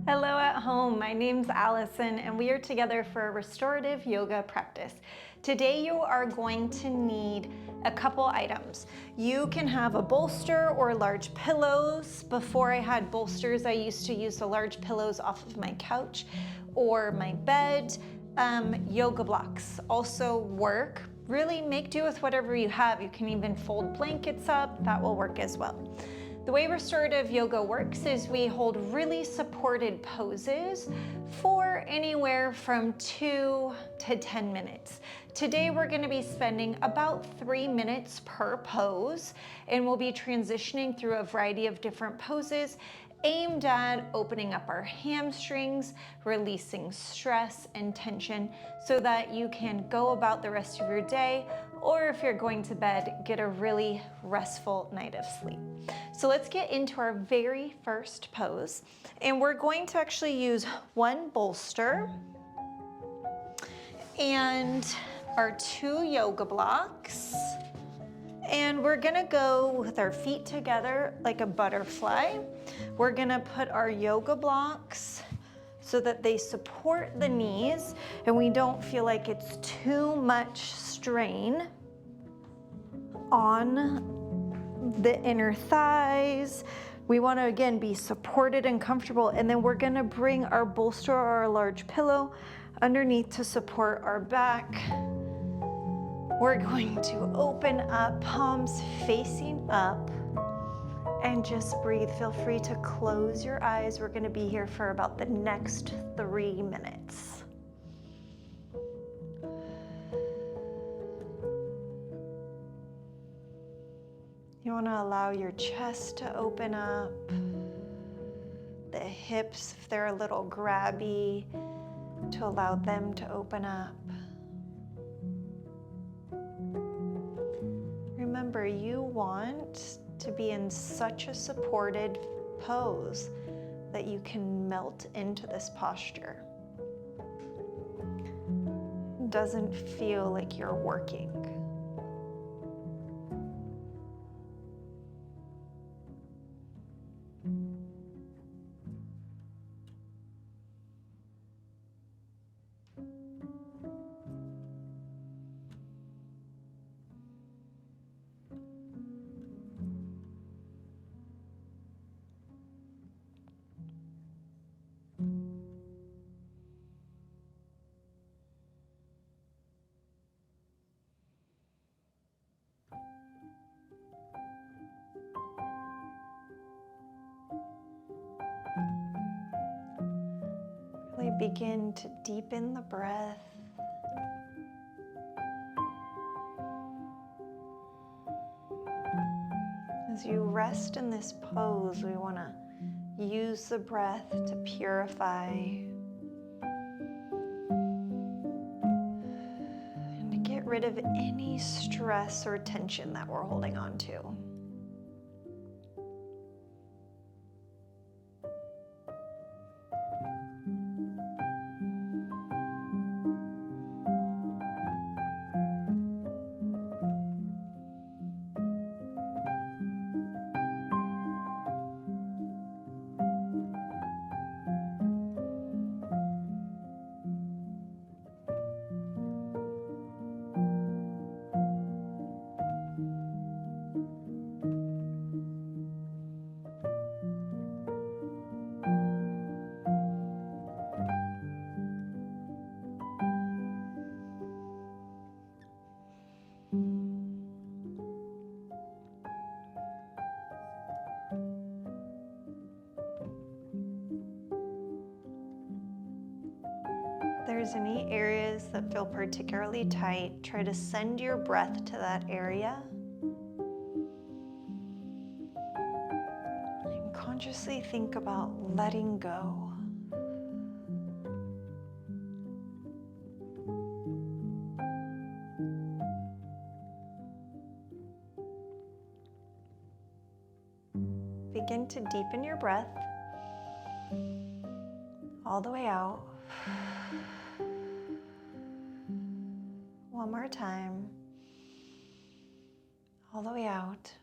Hello at home, my name's Allison and we are together for a restorative yoga practice. Today you are going to need a couple items. You can have a bolster or large pillows. Before I had bolsters, I used to use the large pillows off of my couch or my bed. Yoga blocks also work. Really make do with whatever you have. You can even fold blankets up, that will work as well. The way restorative yoga works is we hold really supported poses for anywhere from 2 to 10 minutes. Today we're going to be spending about 3 minutes per pose, and we'll be transitioning through a variety of different poses aimed at opening up our hamstrings, releasing stress and tension so that you can go about the rest of your day, or if you're going to bed, get a really restful night of sleep. So let's get into our very first pose. And we're going to actually use one bolster and our 2 yoga blocks. And we're gonna go with our feet together like a butterfly. We're gonna put our yoga blocks so that they support the knees and we don't feel like it's too much strain on the inner thighs. We want to again be supported and comfortable, and then we're going to bring our bolster or our large pillow underneath to support our back. We're going to open up, palms facing up, and just breathe. Feel free to close your eyes. We're going to be here for about the next 3 minutes. You want to allow your chest to open up, the hips, if they're a little grabby, to allow them to open up. Remember, you want to be in such a supported pose that you can melt into this posture. It doesn't feel like you're working. Really begin to deepen the breath. As you rest in this pose, we want to use the breath to purify and to get rid of any stress or tension that we're holding on to. If there's any areas that feel particularly tight, try to send your breath to that area. And consciously think about letting go. Begin to deepen your breath all the way out. One more time. All the way out.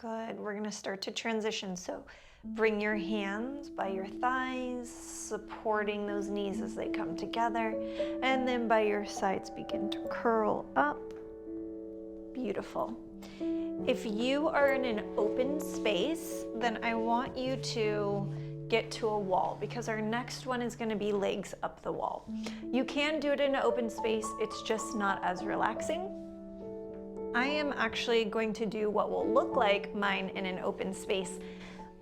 Good. We're going to start to transition. So bring your hands by your thighs, supporting those knees as they come together. And then by your sides, begin to curl up. Beautiful. If you are in an open space, then I want you to get to a wall, because our next one is going to be legs up the wall. You can do it in an open space, it's just not as relaxing. I am actually going to do what will look like mine in an open space,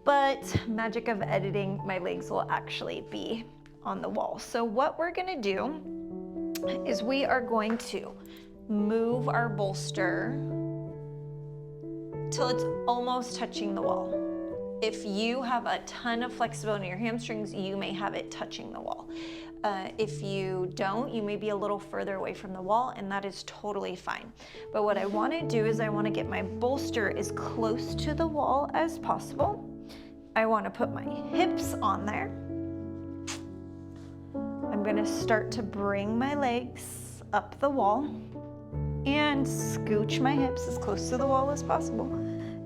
but magic of editing, my legs will actually be on the wall. So what we're going to do is we are going to move our bolster till it's almost touching the wall. If you have a ton of flexibility in your hamstrings, you may have it touching the wall. If you don't, you may be a little further away from the wall, and that is totally fine. But what I want to do is I want to get my bolster as close to the wall as possible. I want to put my hips on there. I'm going to start to bring my legs up the wall and scooch my hips as close to the wall as possible.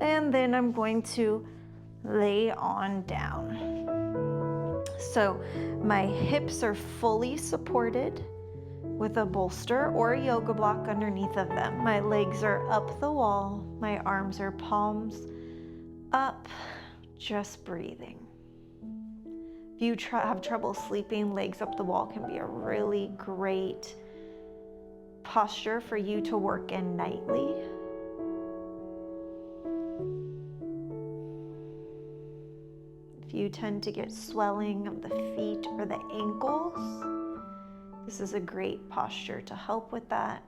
And then I'm going to lay on down. So my hips are fully supported with a bolster or a yoga block underneath of them. My legs are up the wall. My arms are palms up, just breathing. If you have trouble sleeping, legs up the wall can be a really great posture for you to work in nightly. If you tend to get swelling of the feet or the ankles, this is a great posture to help with that.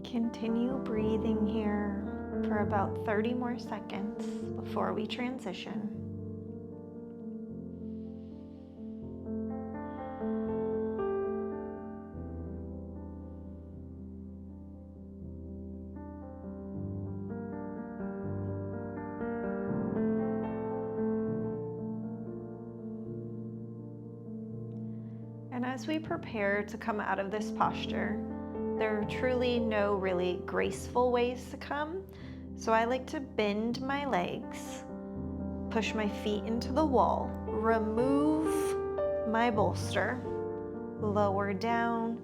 Continue breathing here for about 30 more seconds before we transition. And as we prepare to come out of this posture, there are truly no really graceful ways to come. So I like to bend my legs, push my feet into the wall, remove my bolster, lower down,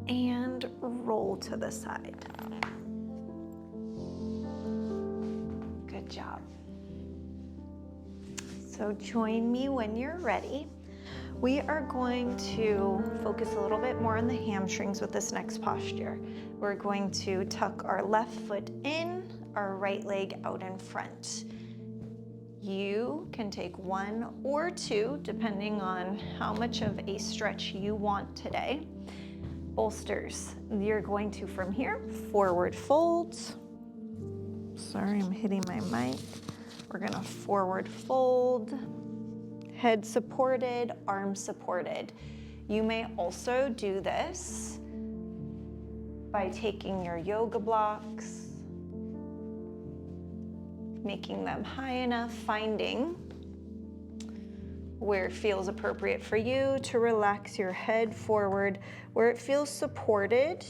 and roll to the side. Good job. So join me when you're ready. We are going to focus a little bit more on the hamstrings with this next posture. We're going to tuck our left foot in, our right leg out in front. You can take one or two, depending on how much of a stretch you want today. Bolsters, you're going to, from here, forward fold, Sorry, I'm hitting my mic. We're gonna forward fold, head supported, arms supported. You may also do this by taking your yoga blocks, making them high enough, finding where it feels appropriate for you to relax your head forward, where it feels supported.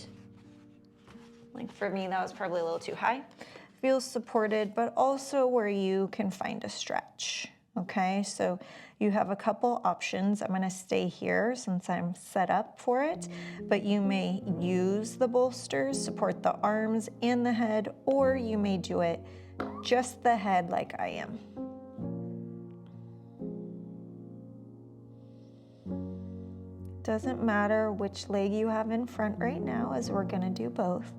Like for me, that was probably a little too high. Feels supported, but also where you can find a stretch, okay? So you have a couple options. I'm gonna stay here since I'm set up for it, but you may use the bolsters, support the arms and the head, or you may do it just the head like I am. Doesn't matter which leg you have in front right now, as we're gonna do both.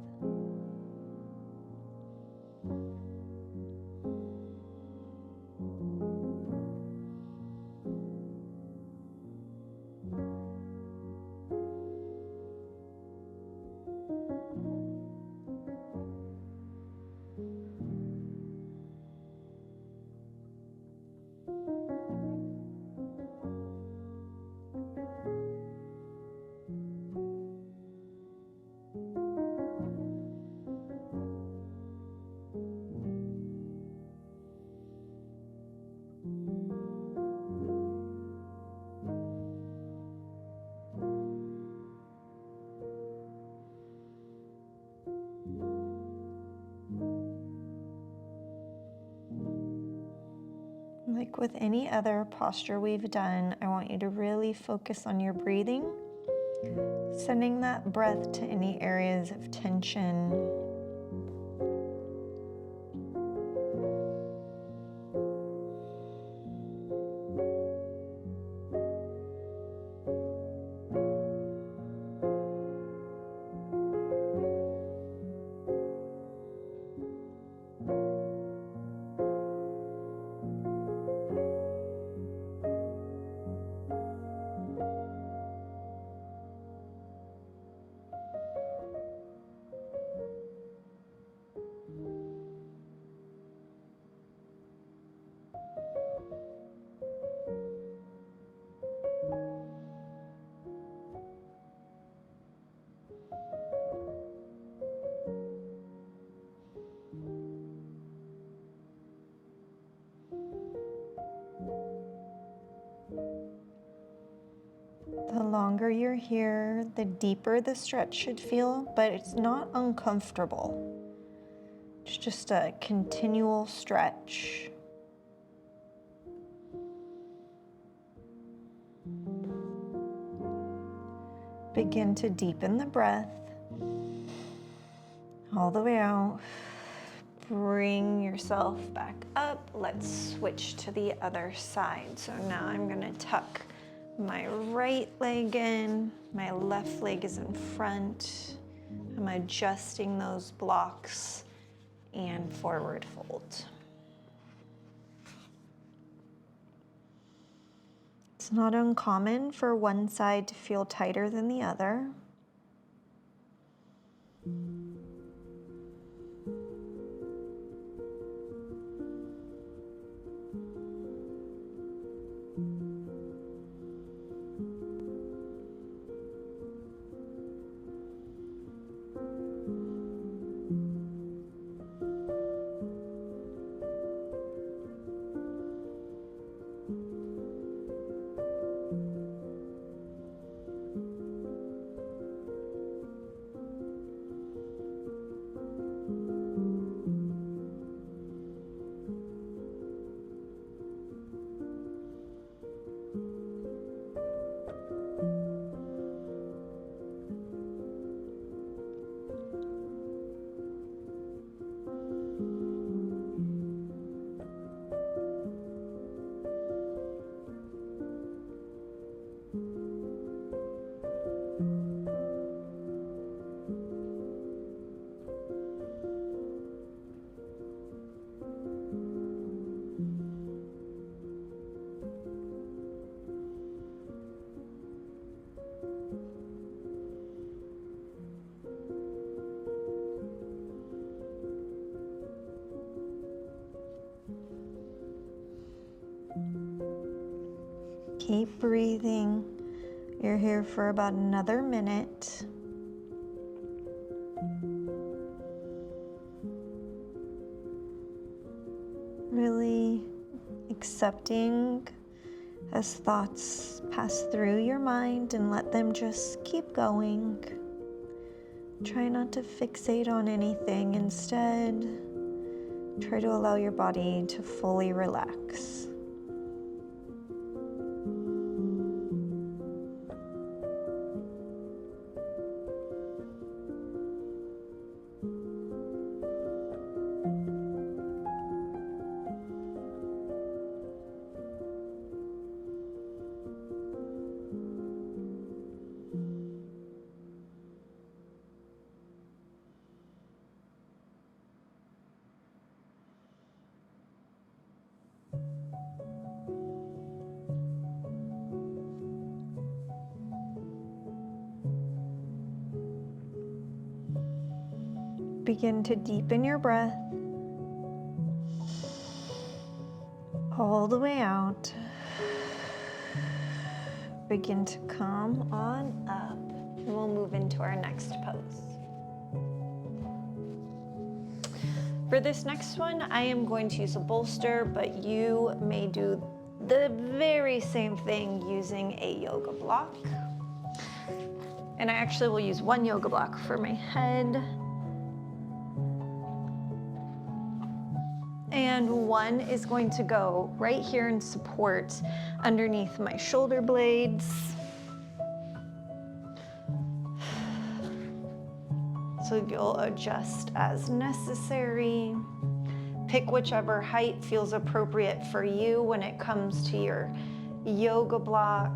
Like with any other posture we've done, I want you to really focus on your breathing, sending that breath to any areas of tension. The longer you're here, the deeper the stretch should feel, but it's not uncomfortable. It's just a continual stretch. Begin to deepen the breath all the way out. Bring yourself back up. Let's switch to the other side. So now I'm gonna tuck my right leg in, my left leg is in front. I'm adjusting those blocks and forward fold. It's not uncommon for one side to feel tighter than the other. Keep breathing. You're here for about another minute. Really accepting as thoughts pass through your mind and let them just keep going. Try not to fixate on anything. Instead, try to allow your body to fully relax. Begin to deepen your breath all the way out. Begin to come on up, and we'll move into our next pose. For this next one, I am going to use a bolster, but you may do the very same thing using a yoga block. And I actually will use one yoga block for my head. And one is going to go right here and support underneath my shoulder blades. So you'll adjust as necessary. Pick whichever height feels appropriate for you when it comes to your yoga block.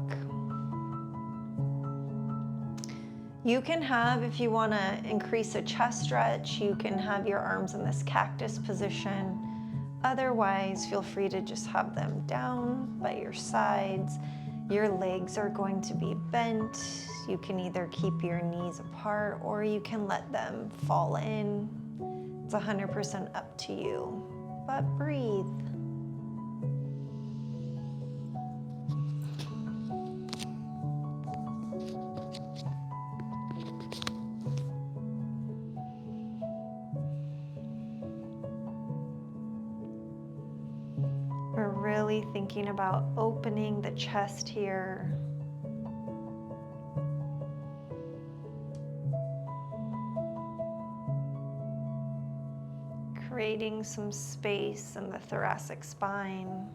You can have, if you want to increase a chest stretch, you can have your arms in this cactus position. Otherwise, feel free to just have them down by your sides. Your legs are going to be bent. You can either keep your knees apart or you can let them fall in. It's 100% up to you, but breathe. We're really thinking about opening the chest here. Creating some space in the thoracic spine.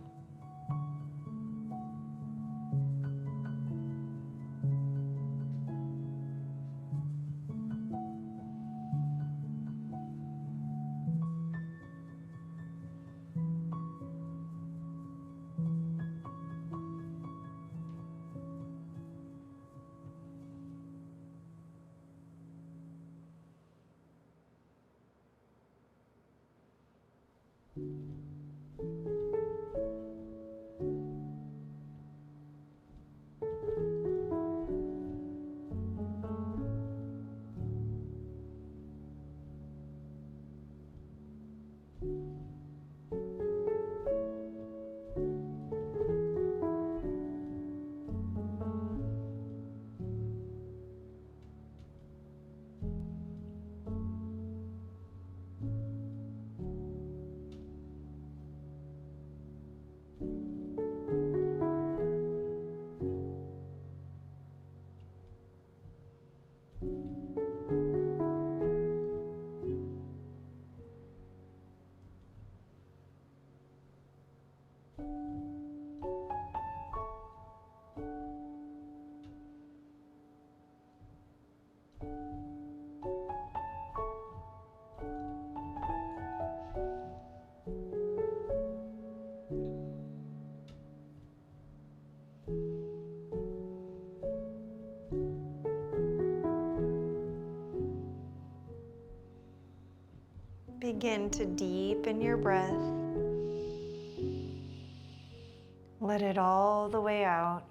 Begin to deepen your breath. Let it all the way out.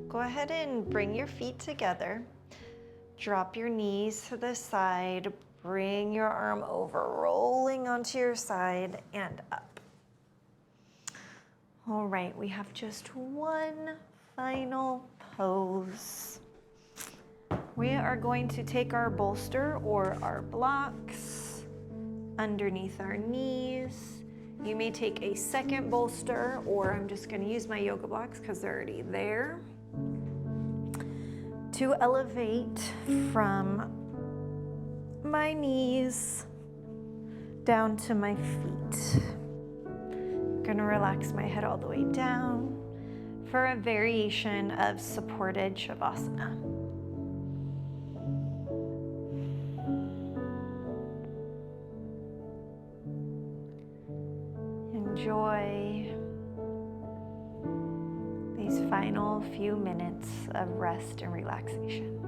Go ahead and bring your feet together. Drop your knees to the side. Bring your arm over, rolling onto your side and up. All right, we have just one final pose. We are going to take our bolster or our blocks underneath our knees. You may take a second bolster, or I'm just going to use my yoga blocks because they're already there, to elevate from my knees down to my feet. I'm going to relax my head all the way down for a variation of supported Shavasana. Enjoy these final few minutes of rest and relaxation.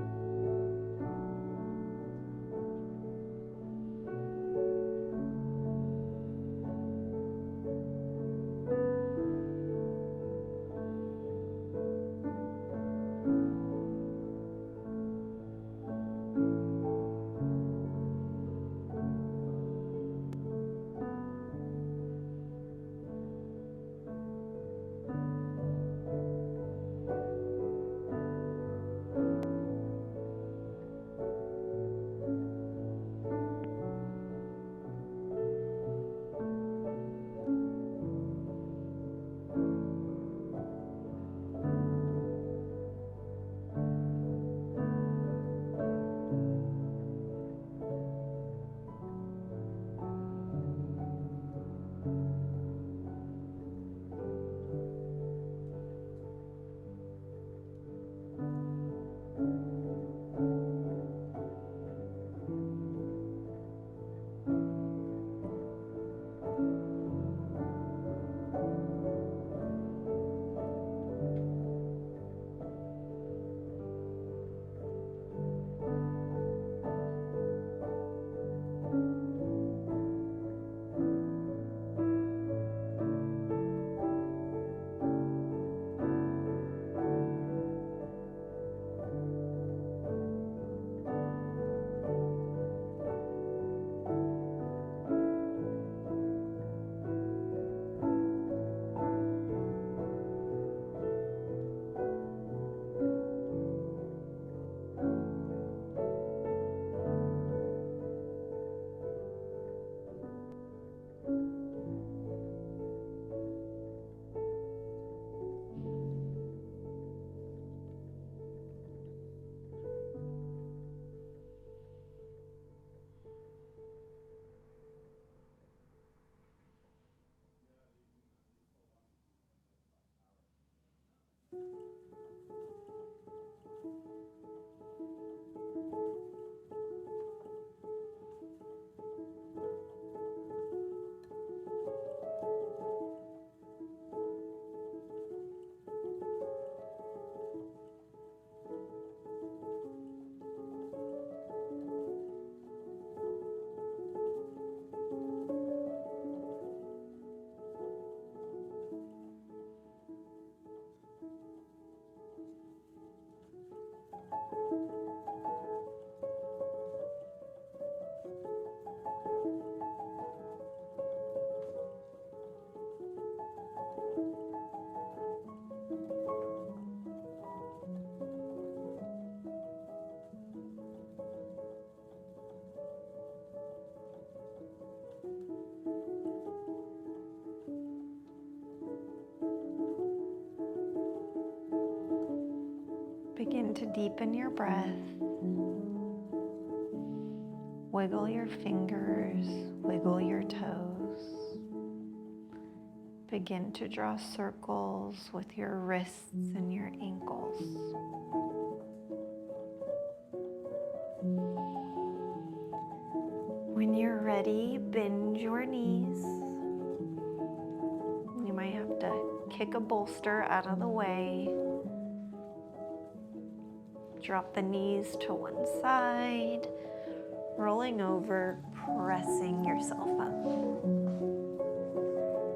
Begin to deepen your breath. Wiggle your fingers, wiggle your toes. Begin to draw circles with your wrists and your ankles. When you're ready, bend your knees. You might have to kick a bolster out of the way. Drop the knees to one side, rolling over, pressing yourself up.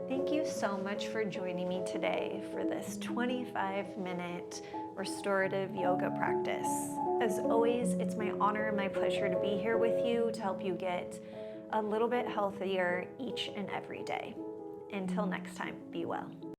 Thank you so much for joining me today for this 25-minute restorative yoga practice. As always, it's my honor and my pleasure to be here with you to help you get a little bit healthier each and every day. Until next time, be well.